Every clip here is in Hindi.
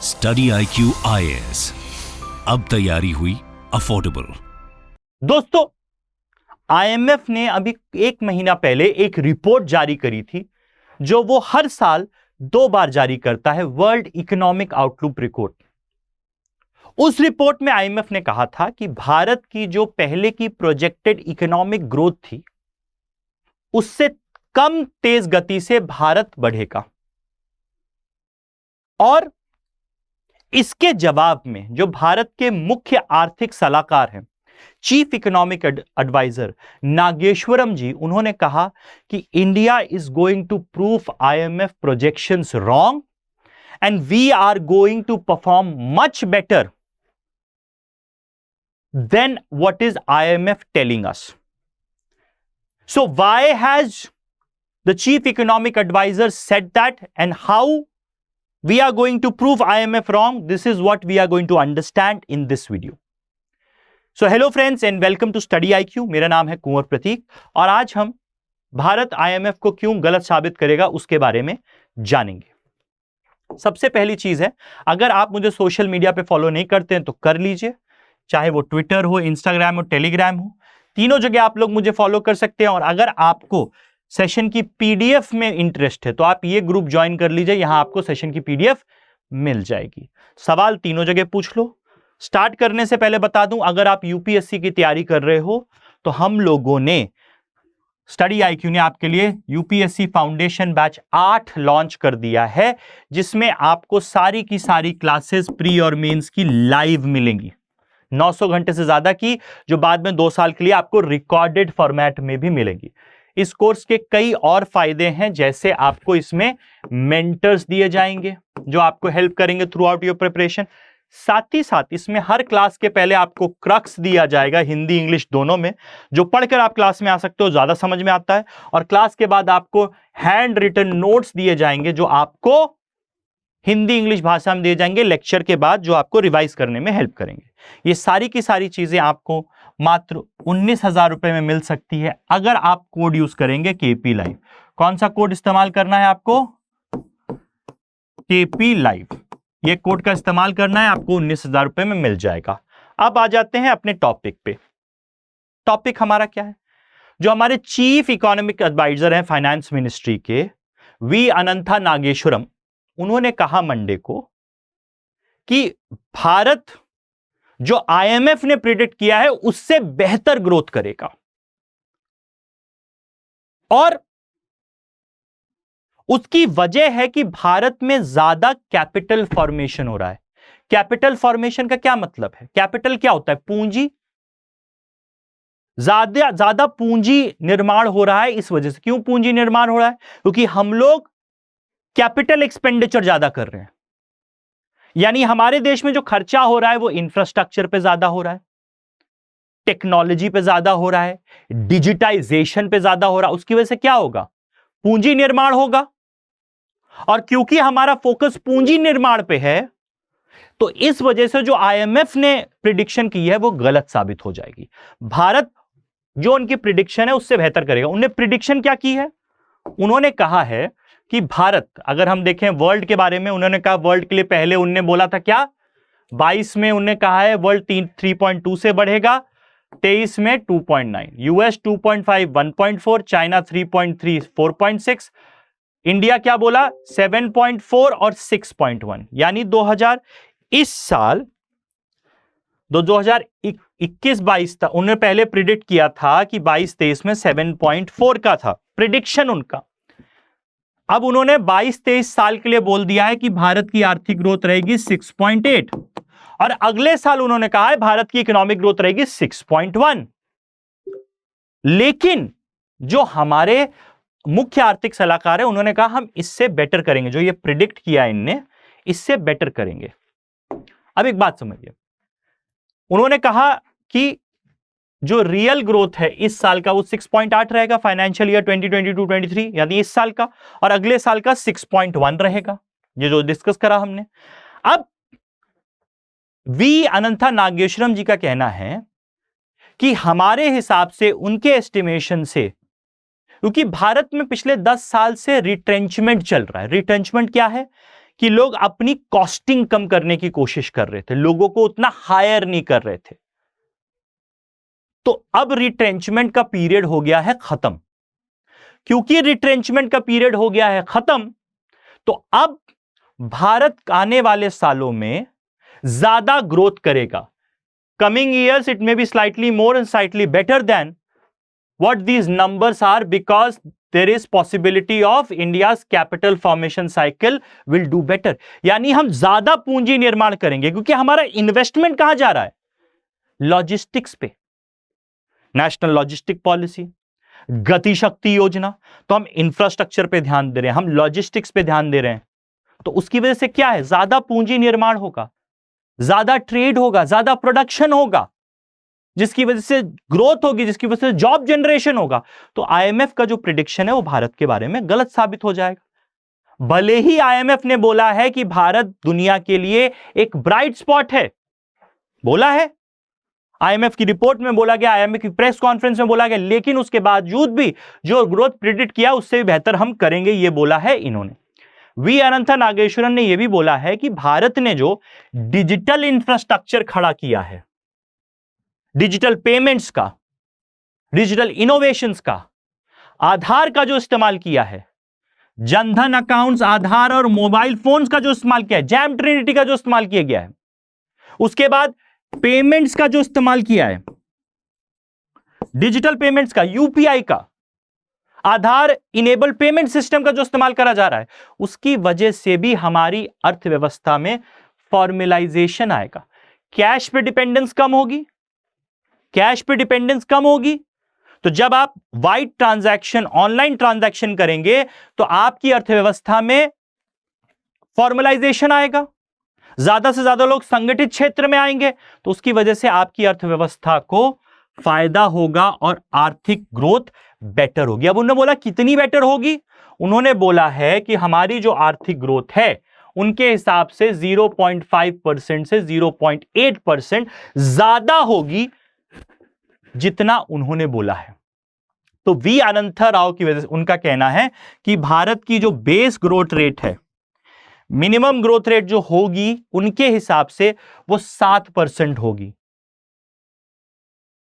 स्टडी IQ IAS, अब तैयारी हुई अफोर्डेबल। दोस्तों, IMF ने अभी 1 महीना पहले एक रिपोर्ट जारी करी थी जो वो हर साल 2 बार जारी करता है, वर्ल्ड इकोनॉमिक आउटलुक रिपोर्ट। उस रिपोर्ट में IMF ने कहा था कि भारत की जो पहले की प्रोजेक्टेड इकोनॉमिक ग्रोथ थी उससे कम तेज गति से भारत बढ़ेगा, और इसके जवाब में जो भारत के मुख्य आर्थिक सलाहकार हैं, chief economic adviser Nageshwaram ji, उन्होंने कहा कि India is going to prove IMF projections wrong and we are going to perform much better than what is IMF telling us. So why has the chief economic adviser said that and how we are going to prove IMF wrong? This is what we are going to understand in this video. So hello friends and welcome to Study IQ. मेरा नाम है कुंवर प्रतीक और आज हम भारत IMF को क्यों गलत साबित करेगा उसके बारे में जानेंगे। सबसे पहली चीज है, अगर आप मुझे सोशल मीडिया पे फॉलो नहीं करते हैं तो कर लीजिए, चाहे वो ट्विटर हो, इंस्टाग्राम हो, टेलीग्राम हो, तीनों जगह आप लोग मुझे फॉलो कर सकते हैं। और अगर आपको सेशन की PDF में इंटरेस्ट है तो आप ये ग्रुप ज्वाइन कर लीजिए, यहां आपको सेशन की PDF मिल जाएगी। सवाल तीनों जगह पूछ लो। स्टार्ट करने से पहले बता दूं, अगर आप UPSC की तैयारी कर रहे हो तो हम लोगों ने स्टडी IQ ने आपके लिए UPSC फाउंडेशन बैच 8 लॉन्च कर दिया है, जिसमें आपको सारी की सारी क्लासेस प्री और मेंस की लाइव मिलेंगी, 900 घंटे से ज्यादा की, जो बाद में 2 साल के लिए आपको रिकॉर्डेड फॉर्मेट में भी मिलेगी। इस कोर्स के कई और फायदे हैं, जैसे आपको इसमें मेंटर्स दिए जाएंगे जो आपको हेल्प करेंगे थ्रू आउट योर प्रिपरेशन। साथ ही साथ इसमें हर क्लास के पहले आपको क्रक्स दिया जाएगा, हिंदी इंग्लिश दोनों में, जो पढ़कर आप क्लास में आ सकते हो, ज्यादा समझ में आता है। और क्लास के बाद आपको हैंड रिटन नोट्स दिए जाएंगे जो आपको हिंदी इंग्लिश भाषा में दिए जाएंगे लेक्चर के बाद, जो आपको रिवाइज करने में हेल्प करेंगे। ये सारी की सारी चीजें आपको मात्र 19,000 रुपए में मिल सकती है अगर आप कोड यूज करेंगे KP लाइव। कौन सा कोड इस्तेमाल करना है आपको? KP live. ये कोड का इस्तेमाल करना है, आपको 19,000 रुपए में मिल जाएगा। अब आ जाते हैं अपने टॉपिक पे। टॉपिक हमारा क्या है? जो हमारे चीफ इकोनॉमिक एडवाइजर हैं फाइनेंस मिनिस्ट्री के, वी अनंथा नागेश्वरम, उन्होंने कहा मंडे को कि भारत जो IMF ने प्रिडिक्ट किया है उससे बेहतर ग्रोथ करेगा, और उसकी वजह है कि भारत में ज्यादा कैपिटल फॉर्मेशन हो रहा है। कैपिटल फॉर्मेशन का क्या मतलब है? कैपिटल क्या होता है? पूंजी। ज्यादा पूंजी निर्माण हो रहा है। इस वजह से, क्यों पूंजी निर्माण हो रहा है? क्योंकि हम लोग कैपिटल एक्सपेंडिचर ज्यादा कर रहे हैं, यानी हमारे देश में जो खर्चा हो रहा है वो इंफ्रास्ट्रक्चर पे ज्यादा हो रहा है, टेक्नोलॉजी पे ज्यादा हो रहा है, डिजिटाइजेशन पे ज्यादा हो रहा है। उसकी वजह से क्या होगा? पूंजी निर्माण होगा। और क्योंकि हमारा फोकस पूंजी निर्माण पे है, तो इस वजह से जो IMF ने प्रिडिक्शन की है वो गलत साबित हो जाएगी। भारत जो उनकी प्रिडिक्शन है उससे बेहतर करेगा। उन्होंने प्रिडिक्शन क्या की है? उन्होंने कहा है कि भारत, अगर हम देखें वर्ल्ड के बारे में, उन्होंने कहा वर्ल्ड के लिए पहले उन्होंने बोला था क्या, 22 में उन्होंने कहा है वर्ल्ड 3.2 से बढ़ेगा, 23 में 2.9, US 2.5 1.4, चाइना 3.3 4.6, इंडिया क्या बोला 7.4 और 6.1। यानी 2021-22 तक उन्होंने पहले प्रिडिक्ट किया था कि 22-23 में 7.4 का था प्रिडिक्शन उनका। अब उन्होंने 22-23 साल के लिए बोल दिया है कि भारत की आर्थिक ग्रोथ रहेगी 6.8, और अगले साल उन्होंने कहा है भारत की इकोनॉमिक ग्रोथ रहेगी 6.1। लेकिन जो हमारे मुख्य आर्थिक सलाहकार है उन्होंने कहा हम इससे बेटर करेंगे, जो ये प्रिडिक्ट किया इनने इससे बेटर करेंगे। अब एक बात समझिए, उन्होंने कहा कि जो रियल ग्रोथ है इस साल का वो 6.8 रहेगा, फाइनेंशियल ईयर 2022-23, यानी इस साल का, और अगले साल का 6.1 रहेगा, ये जो डिस्कस करा हमने। अब वी अनंथा नागेश्वरम जी का कहना है कि हमारे हिसाब से, उनके एस्टिमेशन से, क्योंकि भारत में पिछले 10 साल से रिट्रेंचमेंट चल रहा है। रिट्रेंचमेंट क्या है कि लोग अपनी कॉस्टिंग कम करने की कोशिश कर रहे थे, लोगों को उतना हायर नहीं कर रहे थे। तो अब रिट्रेंचमेंट का पीरियड हो गया है खत्म। क्योंकि रिट्रेंचमेंट का पीरियड हो गया है खत्म, तो अब भारत आने वाले सालों में ज्यादा ग्रोथ करेगा। Coming years it may be slightly more and slightly better than what these numbers are, because there is possibility of India's capital formation cycle will do better. यानी हम ज्यादा पूंजी निर्माण करेंगे, क्योंकि हमारा इन्वेस्टमेंट कहां जा रहा है? लॉजिस्टिक्स पे। नेशनल लॉजिस्टिक पॉलिसी, गति शक्ति योजना, तो हम इंफ्रास्ट्रक्चर पे ध्यान दे रहे हैं, हम लॉजिस्टिक्स पे ध्यान दे रहे हैं। तो उसकी वजह से क्या है? ज्यादा पूंजी निर्माण होगा, ज्यादा ट्रेड होगा, ज्यादा प्रोडक्शन होगा, जिसकी वजह से ग्रोथ होगी, जिसकी वजह से जॉब जनरेशन होगा। तो आईएमएफ का जो प्रिडिक्शन है वो भारत के बारे में गलत साबित हो जाएगा। भले ही आईएमएफ ने बोला है कि भारत दुनिया के लिए एक ब्राइट स्पॉट है, बोला है, आईएमएफ की रिपोर्ट में बोला गया, आईएमएफ की प्रेस कॉन्फ्रेंस में बोला गया, लेकिन उसके बावजूद भी जो ग्रोथ प्रिडिक्ट किया उससे भी बेहतर हम करेंगे, ये बोला है इन्होंने। वी अनंता नागेश्वरन ने यह भी बोला है कि भारत ने जो डिजिटल इंफ्रास्ट्रक्चर खड़ा किया है, डिजिटल पेमेंट्स का, डिजिटल इनोवेशंस का, आधार का जो इस्तेमाल किया है, जनधन अकाउंट्स, आधार और मोबाइल फोन्स का जो इस्तेमाल किया है, जैम ट्रिनिटी का जो इस्तेमाल किया गया है, उसके बाद पेमेंट्स का जो इस्तेमाल किया है, डिजिटल पेमेंट्स का, यूपीआई का, आधार इनेबल पेमेंट सिस्टम का जो इस्तेमाल करा जा रहा है, उसकी वजह से भी हमारी अर्थव्यवस्था में फॉर्मलाइजेशन आएगा। कैश पे डिपेंडेंस कम होगी, कैश पे डिपेंडेंस कम होगी, तो जब आप वाइड ट्रांजैक्शन, ऑनलाइन ट्रांजैक्शन करेंगे तो आपकी अर्थव्यवस्था में फॉर्मलाइजेशन आएगा, ज्यादा से ज्यादा लोग संगठित क्षेत्र में आएंगे, तो उसकी वजह से आपकी अर्थव्यवस्था को फायदा होगा और आर्थिक ग्रोथ बेटर होगी। अब उन्होंने बोला कितनी बेटर होगी? उन्होंने बोला है कि हमारी जो आर्थिक ग्रोथ है उनके हिसाब से 0.5% से 0.8% ज्यादा होगी, जितना उन्होंने बोला है। तो वी अनंता राव की वजह से उनका कहना है कि भारत की जो बेस ग्रोथ रेट है, मिनिमम ग्रोथ रेट जो होगी उनके हिसाब से वो 7% होगी।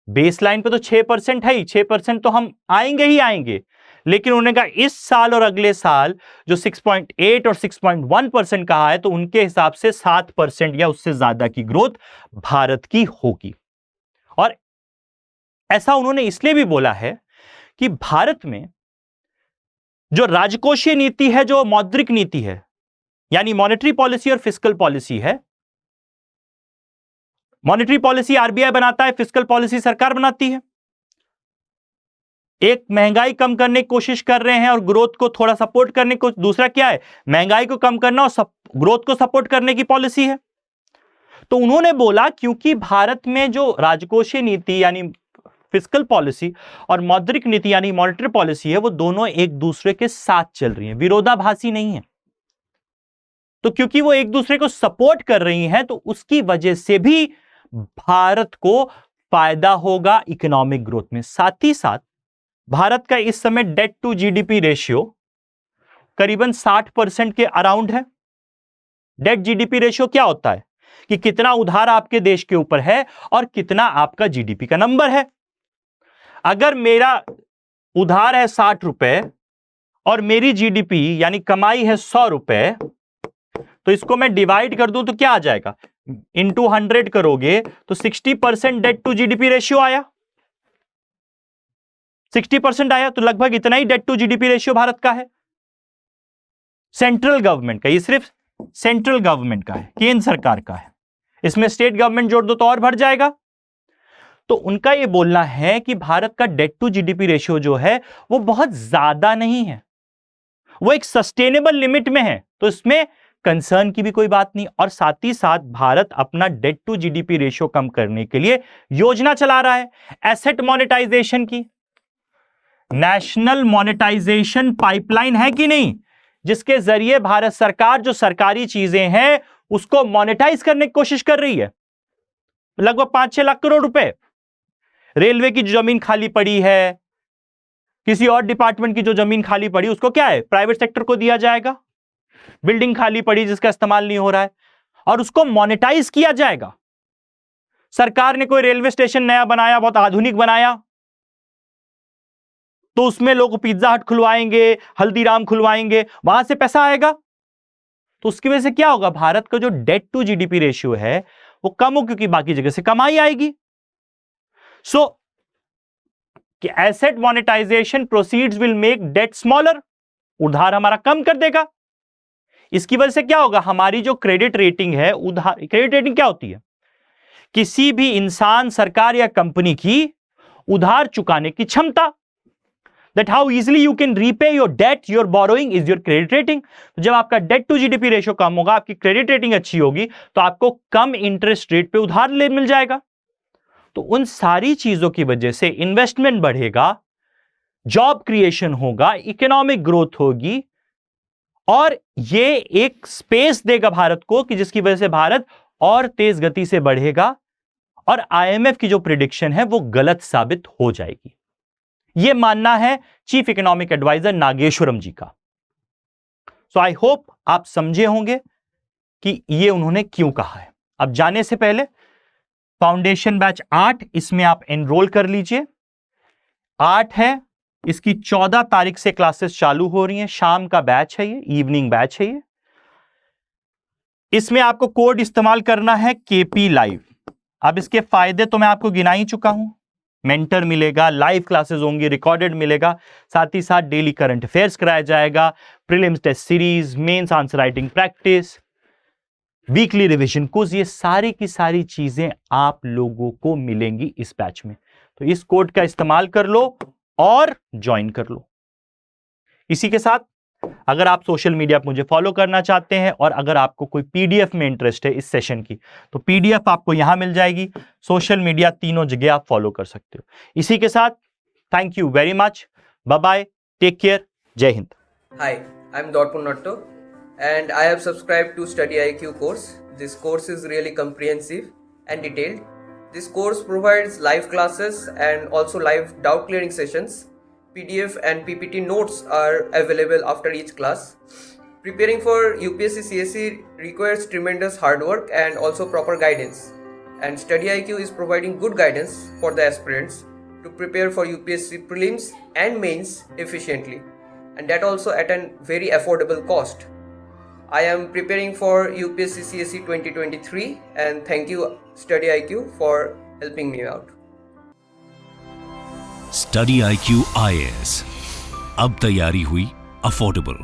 बेसलाइन पे तो 6% है ही, 6% तो हम आएंगे ही आएंगे, लेकिन उन्होंने कहा इस साल और अगले साल जो 6.8 और 6.1% कहा है, तो उनके हिसाब से 7% या उससे ज्यादा की ग्रोथ भारत की होगी। और ऐसा उन्होंने इसलिए भी बोला है कि भारत में जो राजकोषीय नीति है, जो मौद्रिक नीति है, यानी मॉनेटरी पॉलिसी और फिस्कल पॉलिसी है, मॉनेटरी पॉलिसी आरबीआई बनाता है, फिस्कल पॉलिसी सरकार बनाती है। एक महंगाई कम करने की कोशिश कर रहे हैं और ग्रोथ को थोड़ा सपोर्ट करने को, दूसरा क्या है, महंगाई को कम करना और ग्रोथ को सपोर्ट करने की पॉलिसी है। तो उन्होंने बोला क्योंकि भारत में जो राजकोषीय नीति यानी फिस्कल पॉलिसी और मौद्रिक नीति यानी मॉनेटरी पॉलिसी है, वो दोनों एक दूसरे के साथ चल रही हैं, विरोधाभासी नहीं है। तो क्योंकि वो एक दूसरे को सपोर्ट कर रही हैं, तो उसकी वजह से भी भारत को फायदा होगा इकोनॉमिक ग्रोथ में। साथ ही साथ भारत का इस समय डेट टू जीडीपी रेशियो करीबन 60% के अराउंड है। डेट जीडीपी रेशियो क्या होता है कि कितना उधार आपके देश के ऊपर है और कितना आपका जीडीपी का नंबर है। अगर मेरा उधार है 60 रुपए और मेरी जीडीपी यानी कमाई है 100 रुपए, तो इसको मैं डिवाइड कर दूं तो क्या आ जाएगा, इंटू 100 करोगे तो 60% डेट टू जीडीपी रेशियो आया, 60% आया, तो लगभग इतना ही debt to GDP ratio Bharat का है, सेंट्रल गवर्नमेंट का। ये सिर्फ सेंट्रल गवर्नमेंट का है, केंद्र सरकार का है, इसमें स्टेट गवर्नमेंट जोड़ दो तो और बढ़ जाएगा। तो उनका यह बोलना है कि भारत का डेट टू जीडीपी रेशियो जो है वो बहुत ज्यादा नहीं है, वो एक सस्टेनेबल लिमिट में है, तो इसमें कंसर्न की भी कोई बात नहीं। और साथ ही साथ भारत अपना डेट टू जीडीपी रेशियो कम करने के लिए योजना चला रहा है एसेट मोनेटाइजेशन की। नेशनल मोनेटाइजेशन पाइपलाइन है कि नहीं, जिसके जरिए भारत सरकार जो सरकारी चीजें हैं उसको मोनेटाइज करने की कोशिश कर रही है। लगभग 5-6 लाख करोड़ रुपए, रेलवे की जो जमीन खाली पड़ी है, किसी और डिपार्टमेंट की जो जमीन खाली पड़ी, उसको क्या है, प्राइवेट सेक्टर को दिया जाएगा। बिल्डिंग खाली पड़ी जिसका इस्तेमाल नहीं हो रहा है, और उसको मोनेटाइज किया जाएगा। सरकार ने कोई रेलवे स्टेशन नया बनाया, बहुत आधुनिक बनाया, तो उसमें लोग पिज्जा हट खुलवाएंगे, हल्दीराम खुलवाएंगे, वहां से पैसा आएगा। तो उसकी वजह से क्या होगा, भारत का जो डेट टू जीडीपी रेशियो है वो कम हो, क्योंकि बाकी जगह से कमाई आएगी। So asset monetisation proceeds will make debt smaller, उधार हमारा कम कर देगा। इसकी वजह से क्या होगा, हमारी जो क्रेडिट रेटिंग है, उधार क्रेडिट रेटिंग क्या होती है, किसी भी इंसान, सरकार या कंपनी की उधार चुकाने की क्षमता, that how easily you can repay your debt, your borrowing is your credit rating। तो जब आपका डेट टू जीडीपी रेशियो कम होगा, आपकी क्रेडिट रेटिंग अच्छी होगी, तो आपको कम इंटरेस्ट रेट पे उधार ले मिल जाएगा। तो उन सारी चीजों की वजह से इन्वेस्टमेंट बढ़ेगा, जॉब क्रिएशन होगा, इकोनॉमिक ग्रोथ होगी, और ये एक स्पेस देगा भारत को कि जिसकी वजह से भारत और तेज गति से बढ़ेगा, और आईएमएफ की जो प्रिडिक्शन है वो गलत साबित हो जाएगी। यह मानना है चीफ इकोनॉमिक एडवाइजर नागेश्वरम जी का। सो आई होप आप समझे होंगे कि ये उन्होंने क्यों कहा है। अब जाने से पहले फाउंडेशन बैच 8, इसमें आप एनरोल कर लीजिए। 8 है, इसकी 14 तारीख से क्लासेस चालू हो रही हैं। शाम का बैच है, ये इवनिंग बैच है। ये इसमें आपको कोड इस्तेमाल करना है केपी लाइव। अब इसके फायदे तो मैं आपको गिना ही चुका हूं, मेंटर मिलेगा, लाइव क्लासेस होंगी, रिकॉर्डेड मिलेगा, साथ ही साथ डेली करंट अफेयर्स कराया जाएगा, prelims test series, mains answer writing practice, weekly revision quiz, ये सारी की सारी चीजें आप लोगों को मिलेंगी इस बैच में। तो इस कोड का इस्तेमाल कर लो और ज्वाइन कर लो। इसी के साथ अगर आप सोशल मीडिया पर मुझे फॉलो करना चाहते हैं, और अगर आपको कोई पीडीएफ में इंटरेस्ट है इस सेशन की, तो पीडीएफ आपको यहां मिल जाएगी। सोशल मीडिया तीनों जगह आप फॉलो कर सकते हो। इसी के साथ thank you very much, bye bye, take care, Jai Hind. Hi, I'm Dorpun Natto and I have subscribed to Study IQ course. This course is really comprehensive and detailed. This course provides live classes and also live doubt clearing sessions. PDF and PPT notes are available after each class. Preparing for UPSC CSE requires tremendous hard work and also proper guidance. And Study IQ is providing good guidance for the aspirants to prepare for UPSC prelims and mains efficiently, and that also at a very affordable cost. I am preparing for UPSC CSE 2023 and thank you Study IQ for helping me out. Study IQ IAS, अब तैयारी हुई अफोर्डेबल।